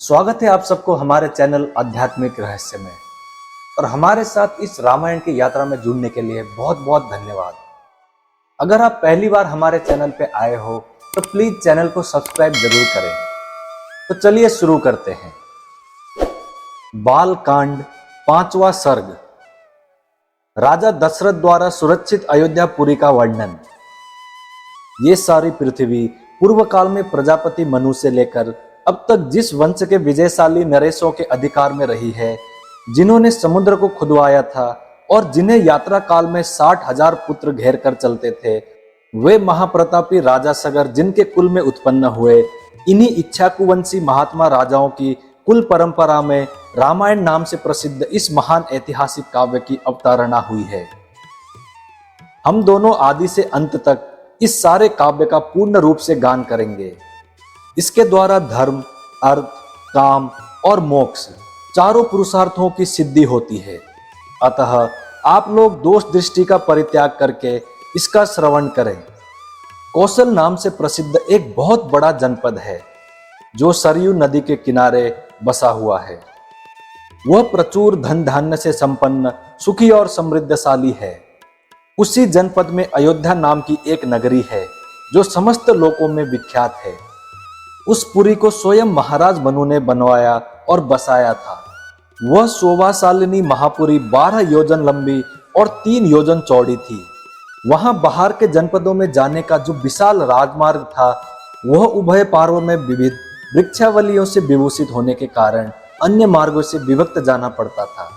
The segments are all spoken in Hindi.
स्वागत है आप सबको हमारे चैनल आध्यात्मिक रहस्य में। और हमारे साथ इस रामायण की यात्रा में जुड़ने के लिए बहुत बहुत धन्यवाद। अगर आप पहली बार हमारे चैनल पे आए हो तो प्लीज चैनल को सब्सक्राइब जरूर करें। तो चलिए शुरू करते हैं। बाल कांड 5वां सर्ग। राजा दशरथ द्वारा सुरक्षित अयोध्यापुरी का वर्णन। ये सारी पृथ्वी पूर्व काल में प्रजापति मनु से लेकर अब तक जिस वंश के विजयशाली नरेशों के अधिकार में रही है, जिन्होंने समुद्र को खुदवाया था और जिन्हें यात्रा काल में 60,000 पुत्र घेर कर चलते थे, वे महाप्रतापी राजा सगर जिनके कुल में उत्पन्न हुए, इन्हीं इक्ष्वाकुवंशी महात्मा राजाओं की कुल परंपरा में रामायण नाम से प्रसिद्ध इस महान ऐतिहासिक काव्य की अवतारणा हुई है। हम दोनों आदि से अंत तक इस सारे काव्य का पूर्ण रूप से गान करेंगे। इसके द्वारा धर्म, अर्थ, काम और मोक्ष चारों पुरुषार्थों की सिद्धि होती है। अतः आप लोग दोष दृष्टि का परित्याग करके इसका श्रवण करें। कौशल नाम से प्रसिद्ध एक बहुत बड़ा जनपद है जो सरयू नदी के किनारे बसा हुआ है। वह प्रचुर धन धान्य से संपन्न, सुखी और समृद्धशाली है। उसी जनपद में अयोध्या नाम की एक नगरी है जो समस्त लोकों में विख्यात है। उस पुरी को स्वयं महाराज मनु ने बनवाया और बसाया था। वह शोभाशालिनी महापुरी 12 योजन लंबी और 3 योजन चौड़ी थी। वहां बाहर के जनपदों में जाने का जो विशाल राजमार्ग था, वह उभय पार्वों में विविध वृक्षावलियों से विभूषित होने के कारण अन्य मार्गों से विभक्त जाना पड़ता था।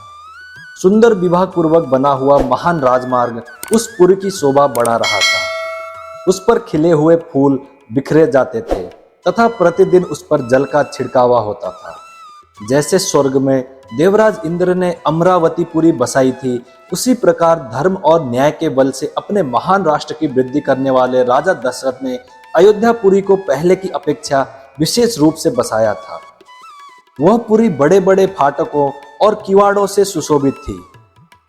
सुंदर विवाह पूर्वक बना हुआ महान राजमार्ग उस पुरी की शोभा बढ़ा रहा था। उस पर खिले हुए फूल बिखरे जाते थे तथा प्रतिदिन उस पर जल का छिड़कावा होता था। जैसे स्वर्ग में देवराज इंद्र ने अमरावतीपुरी बसाई थी, उसी प्रकार धर्म और न्याय के बल से अपने महान राष्ट्र की वृद्धि करने वाले राजा दशरथ ने अयोध्यापुरी को पहले की अपेक्षा विशेष रूप से बसाया था। वह पुरी बड़े बड़े फाटकों और किवाड़ों से सुशोभित थी।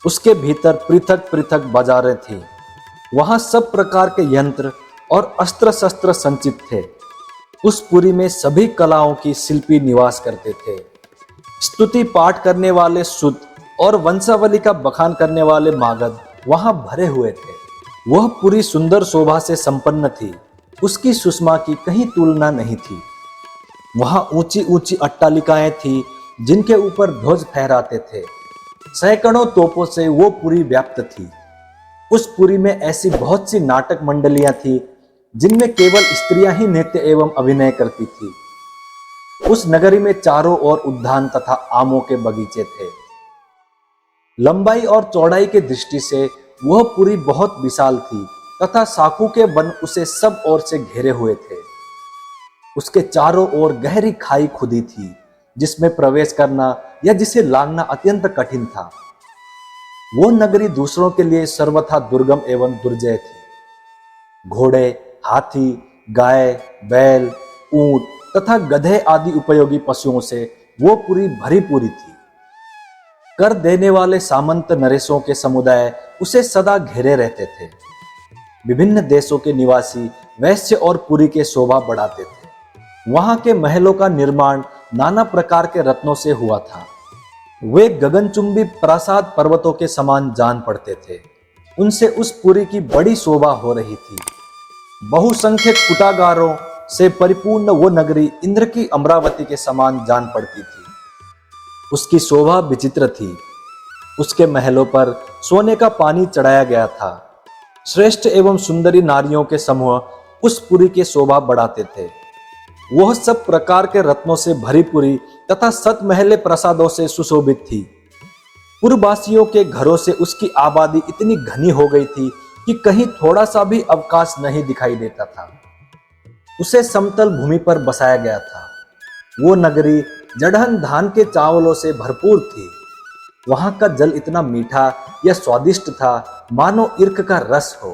उसके भीतर पृथक पृथक बाजारें थी। वहां सब प्रकार के यंत्र और अस्त्र शस्त्र संचित थे। उस पुरी में सभी कलाओं की शिल्पी निवास करते थे। स्तुति पाठ करने वाले सुत और वंशावली का बखान करने वाले मागध वहां भरे हुए थे। वह पुरी सुंदर शोभा से संपन्न थी। उसकी सुषमा की कहीं तुलना नहीं थी। वहां ऊंची ऊंची अट्टालिकाएं थी जिनके ऊपर ध्वज फहराते थे। सैकड़ों तोपों से वो पुरी व्याप्त थी। उस पुरी में ऐसी बहुत सी नाटक मंडलियां थी जिनमें केवल स्त्रियां ही नृत्य एवं अभिनय करती थी। उस नगरी में चारों ओर उद्यान तथा आमों के बगीचे थे। लंबाई और चौड़ाई की दृष्टि से वह पुरी बहुत विशाल थी तथा साखू के वन उसे सब ओर से घेरे हुए थे। उसके चारों ओर गहरी खाई खुदी थी जिसमें प्रवेश करना या जिसे लांघना अत्यंत कठिन था। वो नगरी दूसरों के लिए सर्वथा दुर्गम एवं दुर्जय थी। घोड़े, हाथी, गाय, बैल, ऊंट तथा गधे आदि उपयोगी पशुओं से वो पुरी भरी पूरी थी। कर देने वाले सामंत नरेशों के समुदाय उसे सदा घेरे रहते थे। विभिन्न देशों के निवासी वैश्य और पुरी के शोभा बढ़ाते थे। वहां के महलों का निर्माण नाना प्रकार के रत्नों से हुआ था। वे गगनचुंबी प्रासाद पर्वतों के समान जान पड़ते थे। उनसे उस पुरी की बड़ी शोभा हो रही थी। बहुसंख्यक कुटागारों से परिपूर्ण वो नगरी इंद्र की अमरावती के समान जान पड़ती थी। उसकी शोभा विचित्र थी। उसके महलों पर सोने का पानी चढ़ाया गया था। श्रेष्ठ एवं सुंदरी नारियों के समूह उस पुरी की शोभा बढ़ाते थे। वह सब प्रकार के रत्नों से भरी पुरी तथा सतमहले प्रसादों से सुशोभित थी। पुरवासियों के घरों से उसकी आबादी इतनी घनी हो गई थी कि कहीं थोड़ा सा भी अवकाश नहीं दिखाई देता था। उसे समतल भूमि पर बसाया गया था। वो नगरी जड़हन धान के चावलों से भरपूर थी। वहां का जल इतना मीठा या स्वादिष्ट था मानो ईर्ख का रस हो।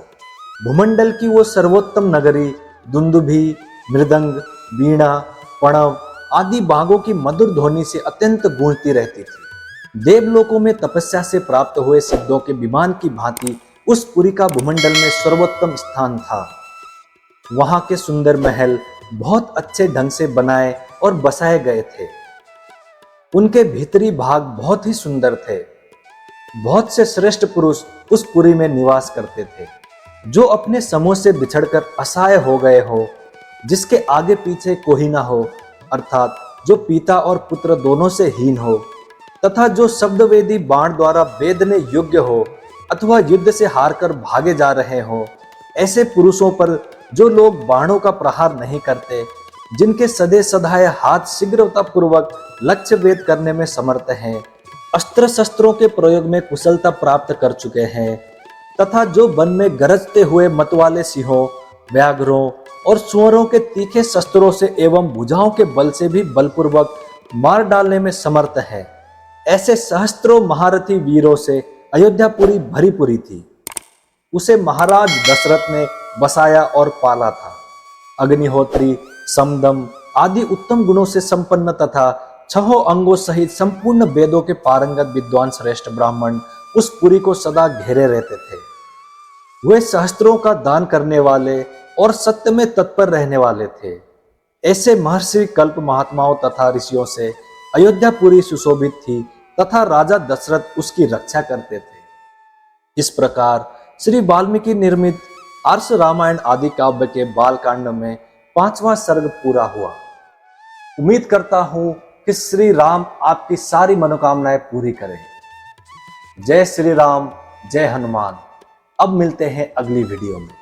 भूमंडल की वो सर्वोत्तम नगरी दुंदुभी, मृदंग, वीणा, पणव आदि बागों की मधुर ध्वनि से अत्यंत गूंजती रहती थी। देवलोकों में तपस्या से प्राप्त हुए सिद्धों के विमान की भांति उस पुरी का भूमंडल में सर्वोत्तम स्थान था। वहां के सुंदर महल बहुत अच्छे ढंग से बनाए और बसाए गए थे। उनके भीतरी भाग बहुत ही सुंदर थे। बहुत से श्रेष्ठ पुरुष उस पुरी में निवास करते थे, जो अपने समूह से बिछड़कर असहाय हो गए हो, जिसके आगे पीछे कोई ना हो, अर्थात जो पिता और पुत्र दोनों से हीन हो, तथा जो शब्दवेदी बाण द्वारा वेदने योग्य हो अथवा युद्ध से हारकर भागे जा रहे हो, ऐसे पुरुषों पर जो लोग बाणों का प्रहार नहीं करते, जिनके सदे सधाए हाथ शीघ्रता पूर्वक लक्ष्य भेद करने में समर्थ हैं, अस्त्र शस्त्रों के प्रयोग में कुशलता प्राप्त कर चुके हैं, तथा जो वन में गरजते हुए मतवाले सिंहों, व्याघ्रों और सुअरों के तीखे शस्त्रों से एवं भुजाओं के बल से भी बलपूर्वक मार डालने में समर्थ है, ऐसे सहस्त्रों महारथी वीरों से अयोध्यापुरी भरी पुरी थी। उसे महाराज दशरथ ने बसाया और पाला था। अग्निहोत्री, समदम आदि उत्तम गुणों से संपन्न तथा छहों अंगों सहित संपूर्ण वेदों के पारंगत विद्वान श्रेष्ठ ब्राह्मण उस पुरी को सदा घेरे रहते थे। वे सहस्त्रों का दान करने वाले और सत्य में तत्पर रहने वाले थे। ऐसे महर्षि कल्प महात्माओं तथा ऋषियों से अयोध्यापुरी सुशोभित थी तथा राजा दशरथ उसकी रक्षा करते थे। इस प्रकार श्री वाल्मीकि निर्मित आर्ष रामायण आदि काव्य के बालकांड में 5वां सर्ग पूरा हुआ। उम्मीद करता हूं कि श्री राम आपकी सारी मनोकामनाएं पूरी करें। जय श्री राम, जय हनुमान। अब मिलते हैं अगली वीडियो में।